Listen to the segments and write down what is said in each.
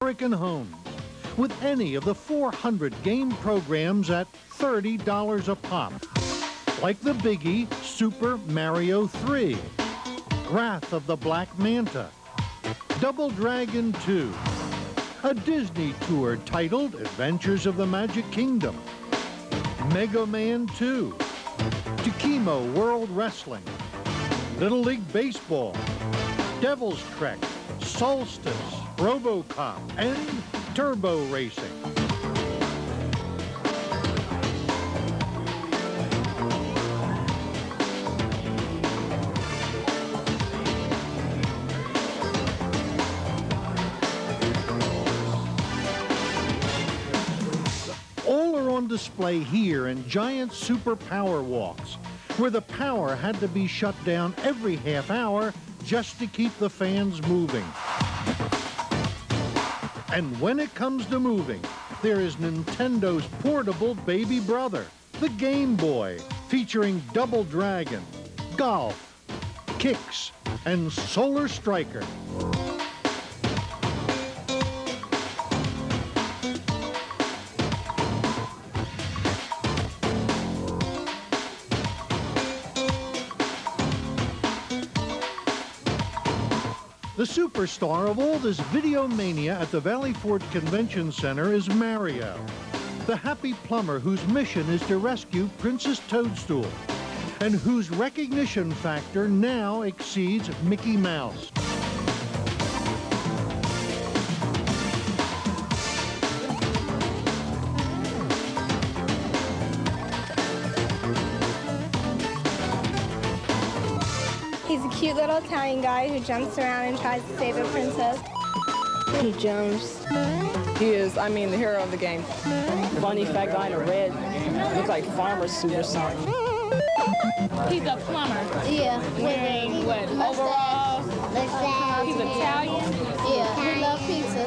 American homes with any of the 400 game programs at $30 a pop. Like the biggie Super Mario 3, Wrath of the Black Manta, Double Dragon 2, a Disney tour titled Adventures of the Magic Kingdom, Mega Man 2, Tikimo World Wrestling, Little League Baseball, Devil's Trek, Solstice, RoboCop, and Turbo Racing. All are on display here in giant super power walks, where the power had to be shut down every half hour just to keep the fans moving. And when it comes to moving, there is Nintendo's portable baby brother, the Game Boy, featuring Double Dragon, Golf, Kicks, and Solar Striker. The superstar of all this video mania at the Valley Forge Convention Center is Mario, the happy plumber whose mission is to rescue Princess Toadstool, and whose recognition factor now exceeds Mickey Mouse. He's a cute little Italian guy who jumps around and tries to save a princess. He jumps. He is, I mean, the hero of the game. Funny fat guy in a red, looks like farmer suit or something. He's a plumber. Yeah. Wearing what, overalls? He's Italian? Yeah, we love pizza.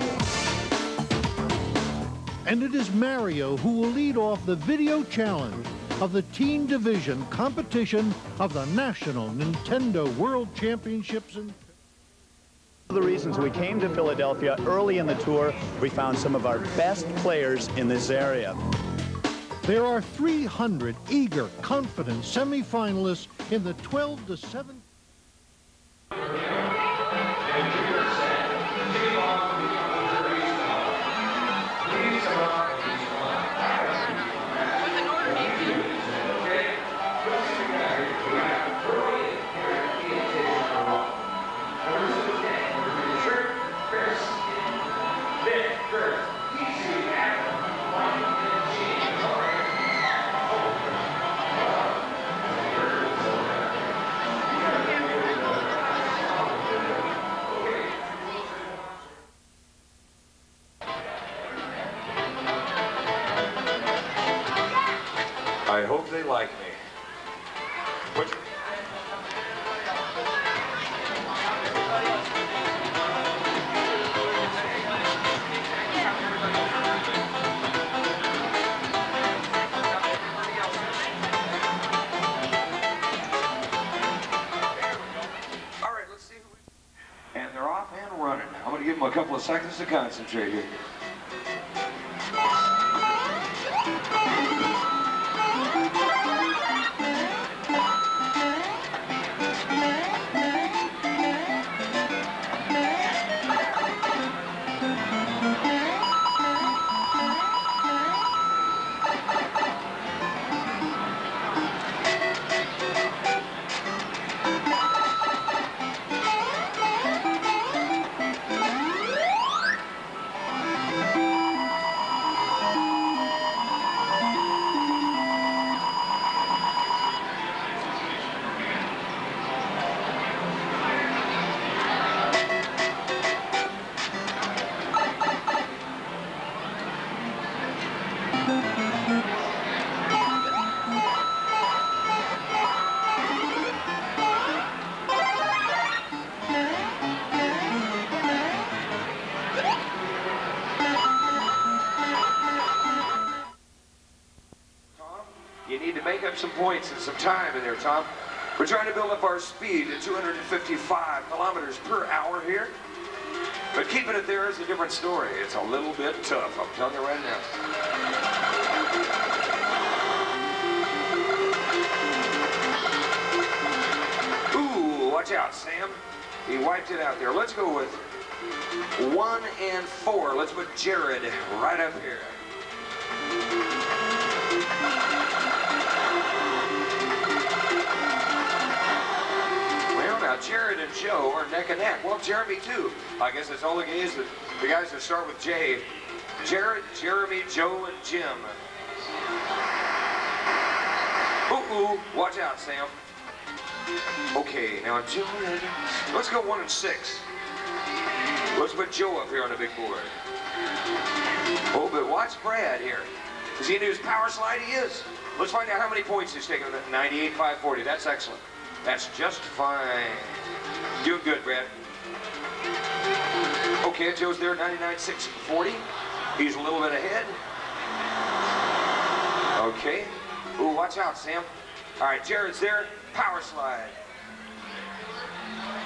And it is Mario who will lead off the video challenge of the Teen Division competition of the National Nintendo World Championships. One of the reasons we came to Philadelphia early in the tour, we found some of our best players in this area. There are 300 eager, confident semifinalists in the 12 to 7. I hope they like me. Which... All right, let's see who we... And they're off and running. I'm going to give them a couple of seconds to concentrate here. Make up some points and some time in there, Tom. We're trying to build up our speed at 255 kilometers per hour here. But keeping it there is a different story. It's a little bit tough, I'm telling you right now. Ooh, watch out, Sam. He wiped it out there. Let's go with 1 and 4. Let's put Jarrett right up here. Well, now Jarrett and Joe are neck and neck. Well, Jeremy too. I guess it's all the guys that start with J. Jarrett, Jeremy, Joe, and Jim. Ooh, watch out, Sam. Okay, now Joe, let's go 1 and 6. Let's put Joe up here on the big board. Oh, but watch Brad here. Is he into his power slide? He is. Let's find out how many points he's taking. 98,540. That's excellent. That's just fine. Doing good, Brad. Okay, Joe's there, 99,640. He's a little bit ahead. Okay. Ooh, watch out, Sam. All right, Jarrett's there. Power slide.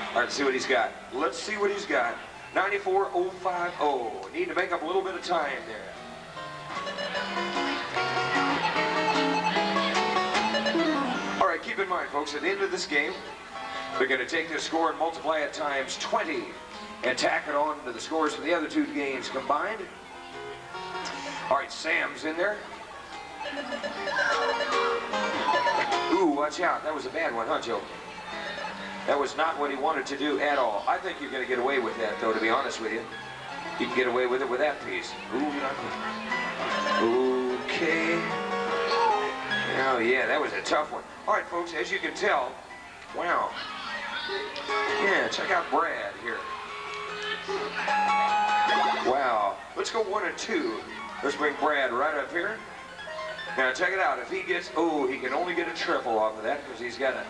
All right, let's see what he's got. Let's see what he's got. 94,050. Need to make up a little bit of time there. All right, keep in mind, folks, at the end of this game, they're going to take this score and multiply it times 20 and tack it on to the scores from the other two games combined. All right, Sam's in there. Ooh, watch out. That was a bad one, huh, Joe? That was not what he wanted to do at all. I think you're going to get away with that, though, to be honest with you. You can get away with it with that piece. Ooh, okay. Oh, yeah, that was a tough one. All right, folks, as you can tell, wow. Yeah, check out Brad here. Wow. Let's go 1 and 2. Let's bring Brad right up here. Now, check it out. If he gets, oh, he can only get a triple off of that because he's got a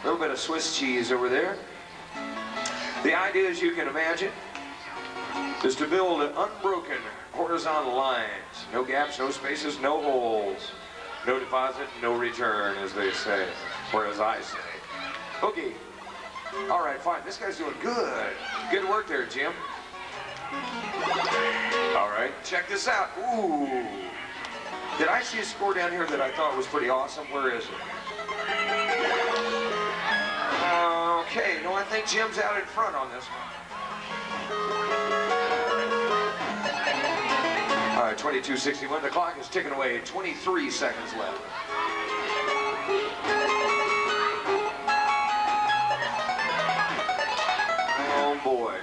little bit of Swiss cheese over there. The idea, as you can imagine, is to build unbroken horizontal lines. No gaps, no spaces, no holes. No deposit, no return, as they say, or as I say. Okay. All right, fine. This guy's doing good. Good work there, Jim. All right, check this out. Ooh. Did I see a score down here that I thought was pretty awesome? Where is it? Okay, no, I think Jim's out in front on this one. All right, 22:61. The clock is ticking away. 23 seconds left. Oh, boy.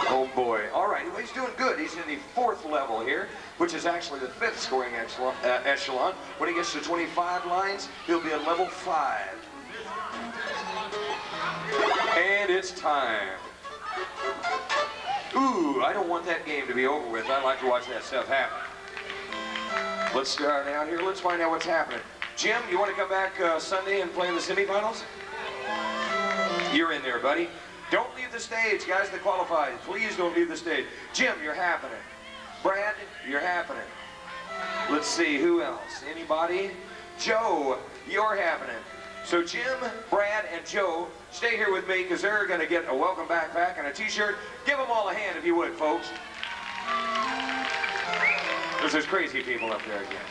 Oh, boy. All right, well, he's doing good. He's in the 4th level here, which is actually the 5th scoring echelon. When he gets to 25 lines, he'll be at level 5. And it's time. Ooh, I don't want that game to be over with. I like to watch that stuff happen. Let's start out here. Let's find out what's happening. Jim, you want to come back Sunday and play in the semifinals? You're in there, buddy. Don't leave the stage, guys that qualified. Please don't leave the stage. Jim, you're happening. Brad, you're happening. Let's see, who else? Anybody? Joe, you're happening. So Jim, Brad, and Joe, stay here with me because they're going to get a welcome backpack and a t-shirt. Give them all a hand if you would, folks. There's those crazy people up there again.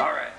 All right.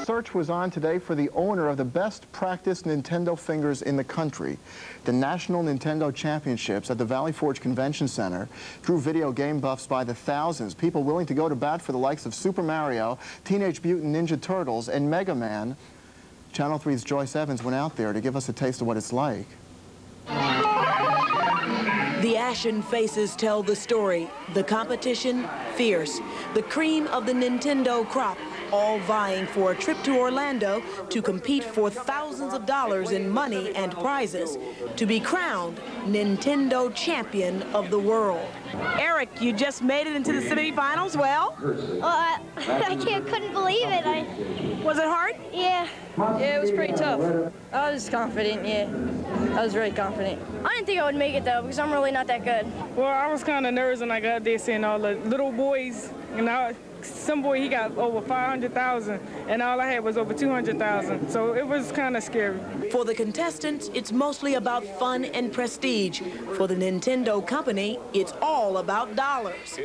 Search was on today for the owner of the best practiced Nintendo fingers in the country. The National Nintendo Championships at the Valley Forge Convention Center drew video game buffs by the thousands, people willing to go to bat for the likes of Super Mario, Teenage Mutant Ninja Turtles, and Mega Man. Channel 3's Joyce Evans went out there to give us a taste of what it's like. The ashen faces tell the story. The competition, fierce. The cream of the Nintendo crop all vying for a trip to Orlando to compete for thousands of dollars in money and prizes to be crowned Nintendo Champion of the World. Eric, you just made it into the semifinals. Well, I couldn't believe it. Was it hard? Yeah. Yeah, it was pretty tough. I was confident, yeah. I was very confident. I didn't think I would make it, though, because I'm really not that good. Well, I was kind of nervous when I got there seeing all the little boys. And some boy, he got over 500,000, and all I had was over 200,000. So it was kind of scary. For the contestants, it's mostly about fun and prestige. For the Nintendo company, it's all about dollars.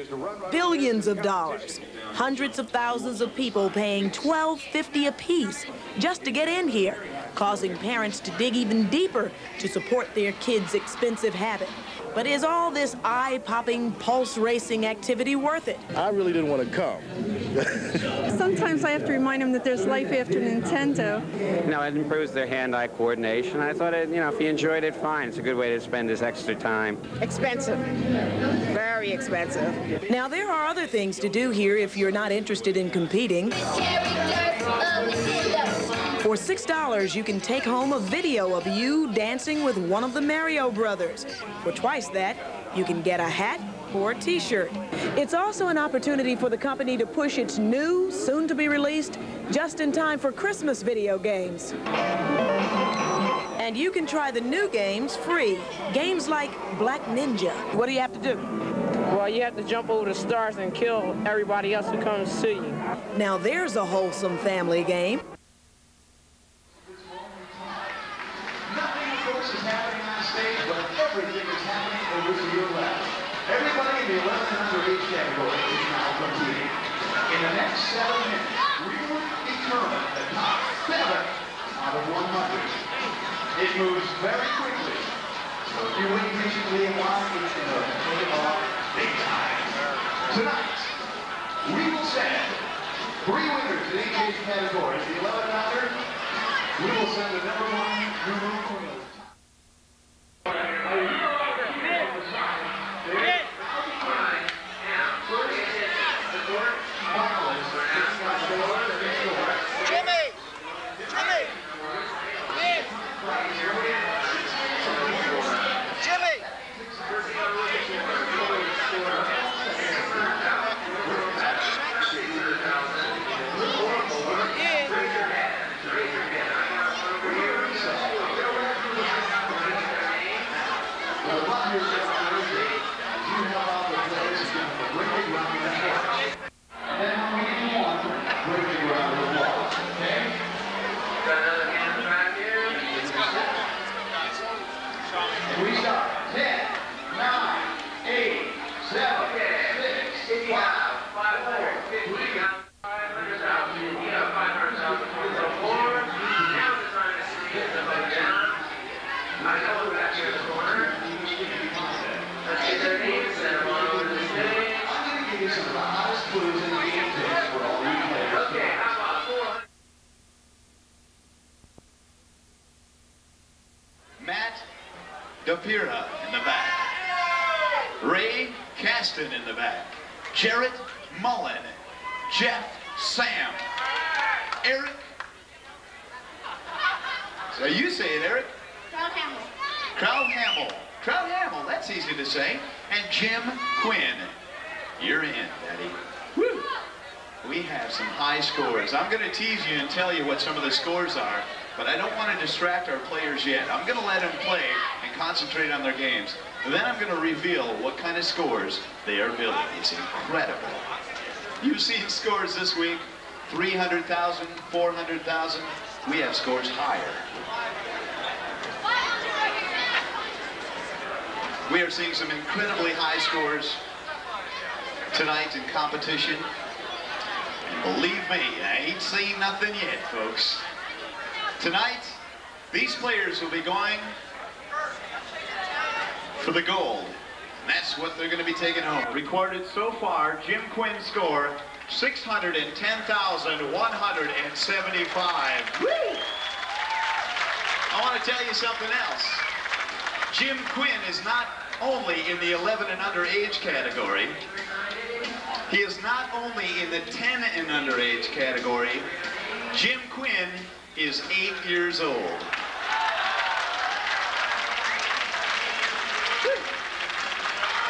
Billions of dollars. Hundreds of thousands of people paying $12.50 apiece just to get in here, causing parents to dig even deeper to support their kids' expensive habit. But is all this eye-popping, pulse-racing activity worth it? I really didn't want to come. Sometimes I have to remind them that there's life after Nintendo. You know, it improves their hand-eye coordination. I thought, you know, if you enjoyed it, fine. It's a good way to spend this extra time. Expensive. Very expensive. Now, there are other things to do here if you're not interested in competing. For $6, you can take home a video of you dancing with one of the Mario brothers. For twice that, you can get a hat or a t-shirt. It's also an opportunity for the company to push its new, soon-to-be-released, just-in-time for Christmas video games. And you can try the new games free. Games like Black Ninja. What do you have to do? Well, you have to jump over the stars and kill everybody else who comes to you. Now there's a wholesome family game. Nothing, of course, is happening on stage, but everything is happening over to your left. Everybody in the 11 and under age category is now competing. In the next 7 minutes, we will determine the top 7 out of 100. It moves very quickly. So if you wait patiently and watch, it's going to take off big time. Tonight, we will send 3 winners in each age category. The 11 and under, we will send the number 1 Guru Queen. Dapira in the back. Ray Caston in the back. Jarrett Mullen. Jeff Sam. Eric. So you say it, Eric. Crowd Hamill. Crowd Hamill. Crowd Hamill, that's easy to say. And Jim Quinn. You're in, Daddy. Woo! We have some high scores. I'm going to tease you and tell you what some of the scores are, but I don't want to distract our players yet. I'm going to let them play and concentrate on their games. And then I'm going to reveal what kind of scores they are building. It's incredible. You've seen scores this week, 300,000, 400,000. We have scores higher. We are seeing some incredibly high scores tonight in competition. And believe me, I ain't seen nothing yet, folks. Tonight, these players will be going for the gold. And that's what they're going to be taking home. Recorded so far, Jim Quinn's score, 610,175. Woo! I want to tell you something else. Jim Quinn is not only in the 11 and under age category, He is not only in the 10 and underage category, Jim Quinn is 8 years old.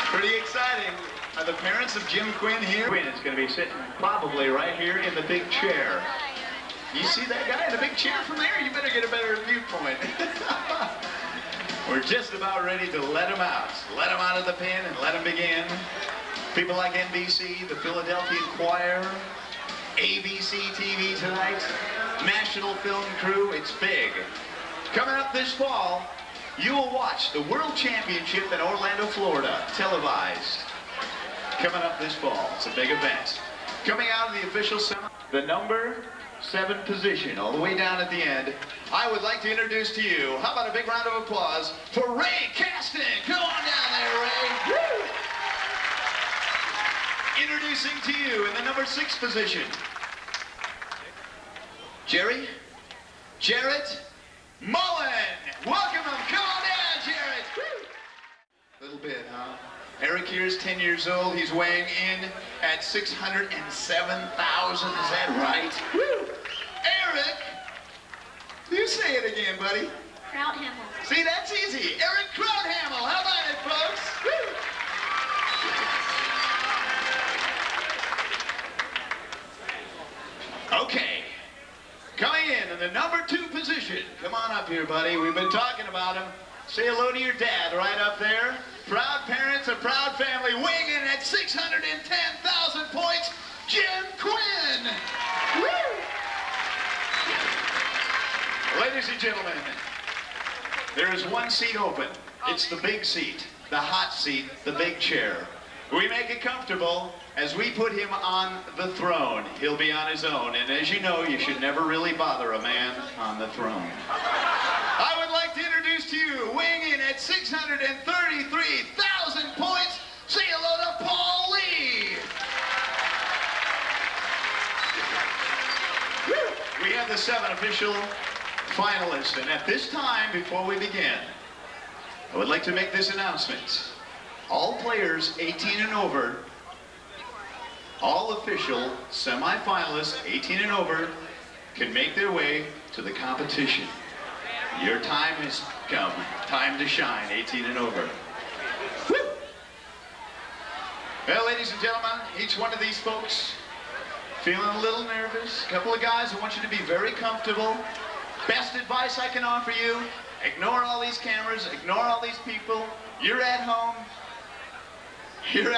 Pretty exciting. Are the parents of Jim Quinn here? Quinn is going to be sitting probably right here in the big chair. You see that guy in the big chair from there? You better get a better viewpoint. We're just about ready to let him out. Let him out of the pen and let him begin. People like NBC, the Philadelphia Choir, ABC TV tonight, National Film Crew, it's big. Coming up this fall, you will watch the World Championship in Orlando, Florida, televised. Coming up this fall, it's a big event. Coming out of the official semi, the number 7 position, all the way down at the end, I would like to introduce to you, how about a big round of applause for Ray Caston. Come on down there, Ray. Woo! Introducing to you in the number 6 position, Jarrett Mullen. Welcome him. Come on down, Jarrett. Woo! Little bit, huh? Eric here is 10 years old. He's weighing in at 607,000. Is that right? Woo! Eric, you say it again, buddy. Krauthamel. See, that's easy. Eric Krauthamel. How about it, folks? Woo! Okay. Coming in the number 2 position. Come on up here, buddy. We've been talking about him. Say hello to your dad right up there. Proud parents, a proud family, weighing in at 610,000 points, Jim Quinn. Woo! Ladies and gentlemen, there is one seat open. It's the big seat, the hot seat, the big chair. We make it comfortable as we put him on the throne. He'll be on his own, and as you know, you should never really bother a man on the throne. I would like to introduce to you, weighing in at 633,000 points, say hello to Paul Lee. We have the 7 official finalists, and at this time, before we begin, I would like to make this announcement. All players 18 and over, all official semi-finalists 18 and over, can make their way to the competition. Your time has come. Time to shine, 18 and over. Woo! Well, ladies and gentlemen, each one of these folks feeling a little nervous. A couple of guys, I want you to be very comfortable. Best advice I can offer you, ignore all these cameras, ignore all these people. You're at home. You're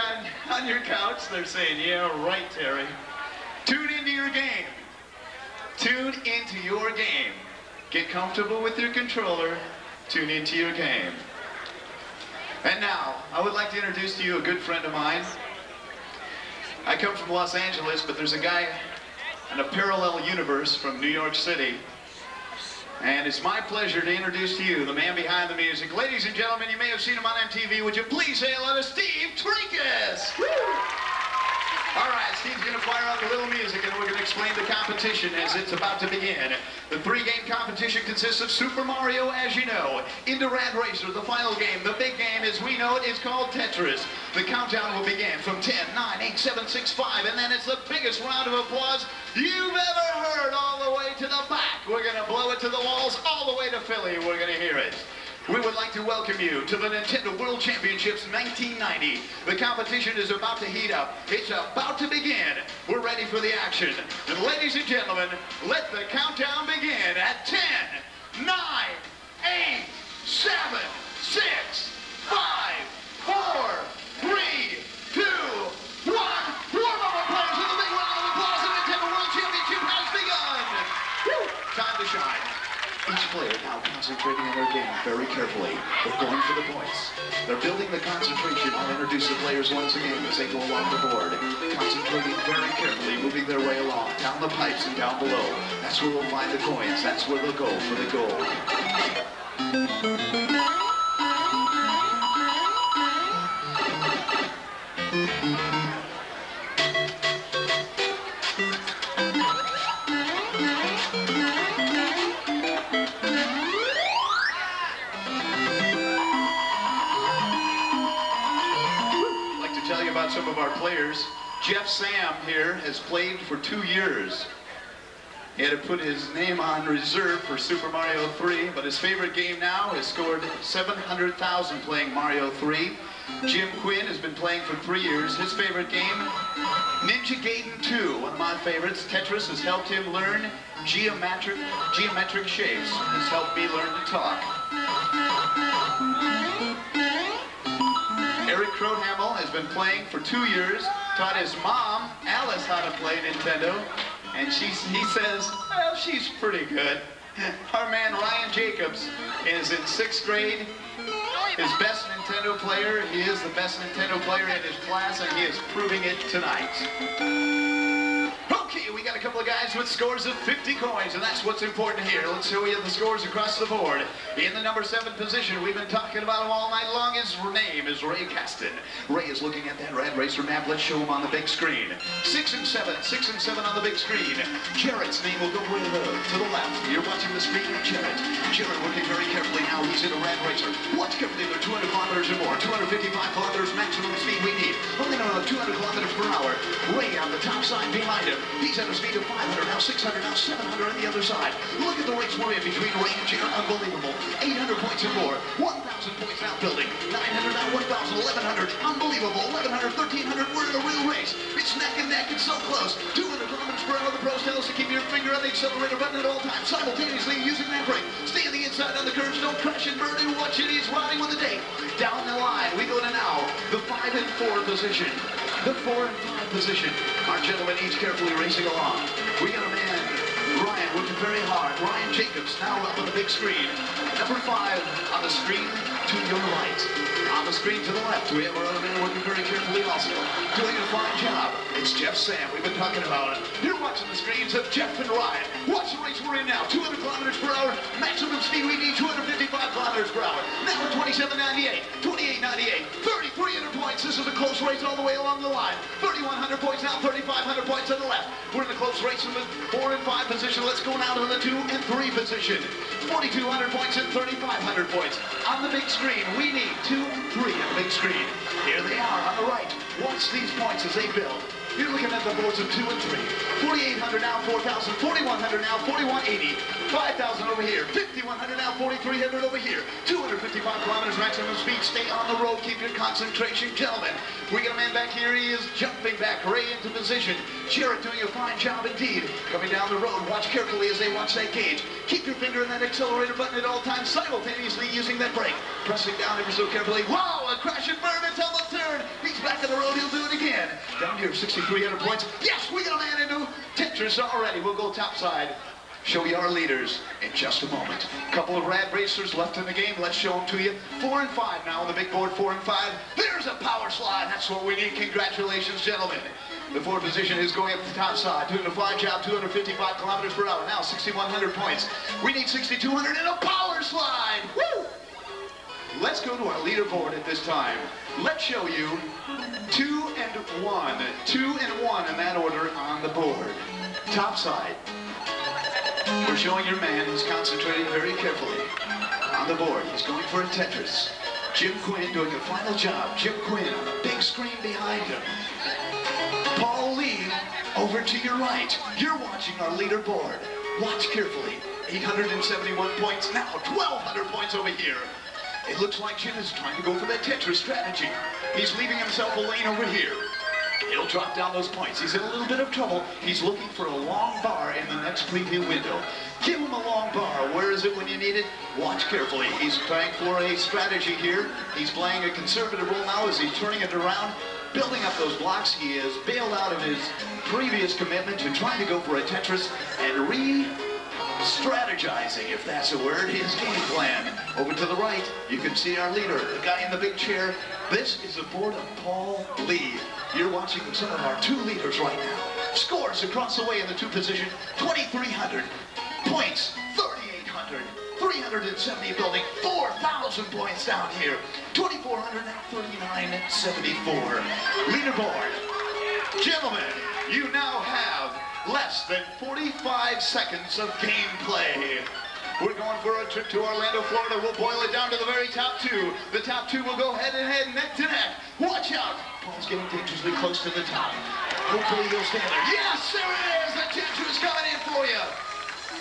on your couch. They're saying, yeah, right, Terry. Tune into your game. Tune into your game. Get comfortable with your controller. Tune into your game. And now, I would like to introduce to you a good friend of mine. I come from Los Angeles, but there's a guy in a parallel universe from New York City. And it's my pleasure to introduce to you the man behind the music. Ladies and gentlemen, you may have seen him on MTV. Would you please say hello to Steve Trinkus? Woo! All right, Steve's going to fire up a little music, and we're going to explain the competition as it's about to begin. The 3-game competition consists of Super Mario, as you know, into Rad Racer, the final game. The big game, as we know it, is called Tetris. The countdown will begin from 10, 9, 8, 7, 6, 5, and then it's the biggest round of applause you've ever heard all the way to the back. We're going to blow it to the walls all the way to Philly. We're going to hear it. We would like to welcome you to the Nintendo World Championships 1990. The competition is about to heat up. It's about to begin. We're ready for the action. And ladies and gentlemen, let the countdown begin at 10, 9, 8, 7, 6, 5, 4, 3, 2, 1. Warm up, players, with a big round of applause. The Nintendo World Championship has begun. Woo! Time to shine. Each player now concentrating on their game very carefully. They're going for the points. They're building the concentration. I'll introduce the players once again as they go along the board. Concentrating very carefully, moving their way along, down the pipes and down below. That's where we'll find the coins. That's where they'll go for the gold. Some of our players. Jeff Sam here has played for 2 years. He had to put his name on reserve for Super Mario 3, but his favorite game now has scored 700,000 playing Mario 3. Jim Quinn has been playing for 3 years. His favorite game, Ninja Gaiden 2, one of my favorites. Tetris has helped him learn geometric shapes. Has helped me learn to talk. Eric Crohamel has been playing for 2 years. Taught his mom, Alice, how to play Nintendo. And he says, well, she's pretty good. Our man Ryan Jacobs is in 6th grade. His best Nintendo player. He is the best Nintendo player in his class, and he is proving it tonight. Okay, we got a couple of guys with scores of 50 coins, and that's what's important here. Let's show you the scores across the board. In the number 7 position, we've been talking about him all night long. His name is Ray Caston. Ray is looking at that Rad Racer map. Let's show him on the big screen. 6 and 7 on the big screen. Jarrett's name will go way to the left. You're watching the screen of Jarrett. Jarrett working very carefully now. He's in a Rad Racer. Watch carefully. They're 200 kilometers or more. 255 kilometers maximum speed we need. Only around 200 kilometers per hour. Ray on the top side behind him. He's at a speed of 500, now 600, now 700 on the other side. Look at the race we're in between Ray and Jarrett. Unbelievable. 800 points and more. 1,000 points now building. 900, now 1,000, 1,100. Unbelievable. 1,100, 1,300. We're in a real race. It's neck and neck. It's so close. 200 kilometers per hour. The pros tell us to keep your finger on the accelerator button at all times, simultaneously using that brake. Stay on the inside on the curves. Don't crash and burn. And watch it. He's riding with the date. Down the line, we go to now the 5 and 4 position. The 4 and 5 position. Our gentlemen each carefully racing along. We got a man, Ryan, working very hard. Ryan Jacobs now up on the big screen. Number 5 on the screen to your right. On the screen to the left, we have our other man working very carefully also. Doing a fine job. It's Jeff Sam. We've been talking about it. You're watching the screens of Jeff and Ryan. Watch the race we're in now. 200 kilometers per hour. Maximum speed we need 255 kilometers per hour. Now we're 27.98, 28.98, 3,300 points. This is a close race all the way along the line. 3,100 points now, 3,500 points on the left. We're in a close race in the 4 and 5 position. Let's go now to the 2 and 3 position. 4,200 points and 3,500 points. On the big screen, we need 2 and 3 on the big screen. Here they are on the right. Watch these points as they build. You're looking at the boards of 2 and 3. 4,800 now, 4,000. 4,100 now, 4,180. 5,000 over here. 5,100 now, 4,300 over here. 255 kilometers maximum speed. Stay on the road. Keep your concentration, gentlemen. We got a man back here. He is jumping back. Ray into position. Jarrett doing a fine job indeed. Coming down the road. Watch carefully as they watch that gauge. Keep your finger in that accelerator button at all times, simultaneously using that brake. Pressing down ever so carefully. Wow, a crash and burn until the turn. He's back on the road. He'll do it again. Down here, 6,300 points. Yes, we got a man into Tetris already. We'll go topside. Show you our leaders in just a moment. Couple of Rad Racers left in the game. Let's show them to you. 4 and 5 now on the big board, 4 and 5. There's a power slide. That's what we need. Congratulations, gentlemen. The 4th position is going up the top side. Doing a fine job, 255 kilometers per hour. Now 6,100 points. We need 6,200 and a power slide. Woo! Let's go to our leaderboard at this time. Let's show you 2 and 1. 2 and 1 in that order on the board. Top side. We're showing your man who's concentrating very carefully on the board. He's going for a Tetris. Jim Quinn doing a final job. Jim Quinn on the big screen behind him. Paul Lee over to your right. You're watching our leaderboard. Watch carefully. 871 points now. 1,200 points over here. It looks like Jim is trying to go for that Tetris strategy. He's leaving himself a lane over here. He'll drop down those points. He's in a little bit of trouble. He's looking for a long bar in the next preview window. Give him a long bar. Where is it when you need it? Watch carefully. He's trying for a strategy here. He's playing a conservative role now as he's turning it around, building up those blocks. He has bailed out of his previous commitment to trying to go for a Tetris and strategizing, if that's a word, his game plan. Over to the right, you can see our leader, the guy in the big chair. This is the board of Paul Lee. You're watching some of our 2 leaders right now. Scores across the way in the 2 position, 2,300 points, 3,800, 370 building, 4,000 points down here, 2,400 now, 3,974. Leaderboard. Gentlemen, you now have less than 45 seconds of gameplay. We're going for a trip to Orlando, Florida. We'll boil it down to the very top 2. The top 2 will go head to head, neck to neck. Watch out. Paul's getting dangerously close to the top. Hopefully he'll stand there. Yes, there it is. The Tetris coming in for you.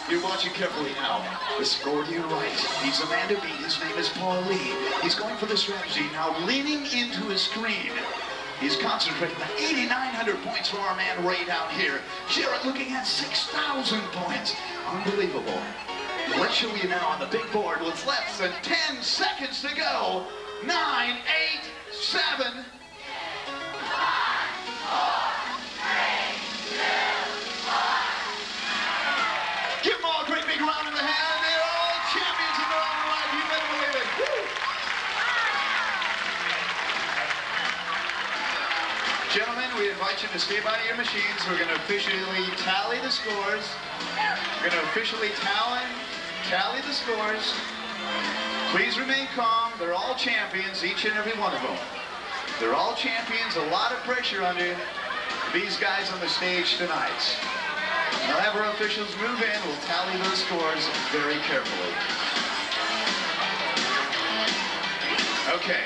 You're watching carefully now. The score to your right. He's a man to beat. His name is Paul Lee. He's going for the strategy now, leaning into his screen. He's concentrating on 8,900 points for our man Ray down here. Jarrett looking at 6,000 points. Unbelievable. Let's show you now on the big board with less than 10 seconds to go. 9, 8, 7. 5, 4, 3, 2, 1. Give them all a great big round in the hand. They're all champions in their own right. You better believe it. Woo! Gentlemen, we invite you to stay by your machines. We're going to officially tally the scores. We're going to officially tally the scores. Please remain calm. They're all champions, each and every one of them. They're all champions. A lot of pressure under these guys on the stage tonight. We'll have our officials move in. We'll tally those scores very carefully. Okay.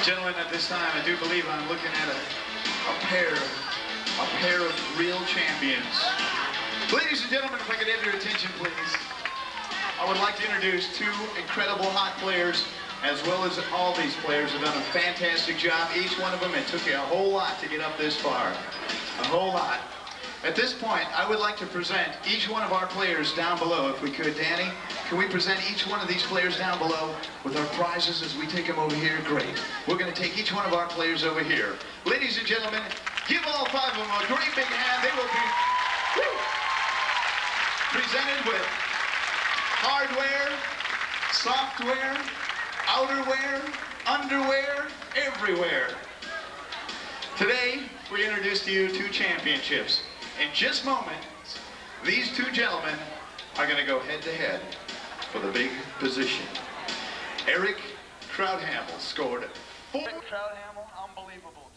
Gentlemen, at this time, I do believe I'm looking at a pair of real champions. Ladies and gentlemen, if I could have your attention, please. I would like to introduce two incredible hot players, as well as all these players have done a fantastic job. Each one of them, it took you a whole lot to get up this far. A whole lot. At this point, I would like to present each one of our players down below. If we could, Danny, can we present each one of these players down below with our prizes as we take them over here? Great. We're going to take each one of our players over here. Ladies and gentlemen, give all five of them a great big hand. They will be presented with hardware, software, outerwear, underwear, everywhere. Today, we introduce to you two championships. In just moments, these two gentlemen are going to go head-to-head for the big position. Eric Trouthamel scored 4. Trouthamel, unbelievable.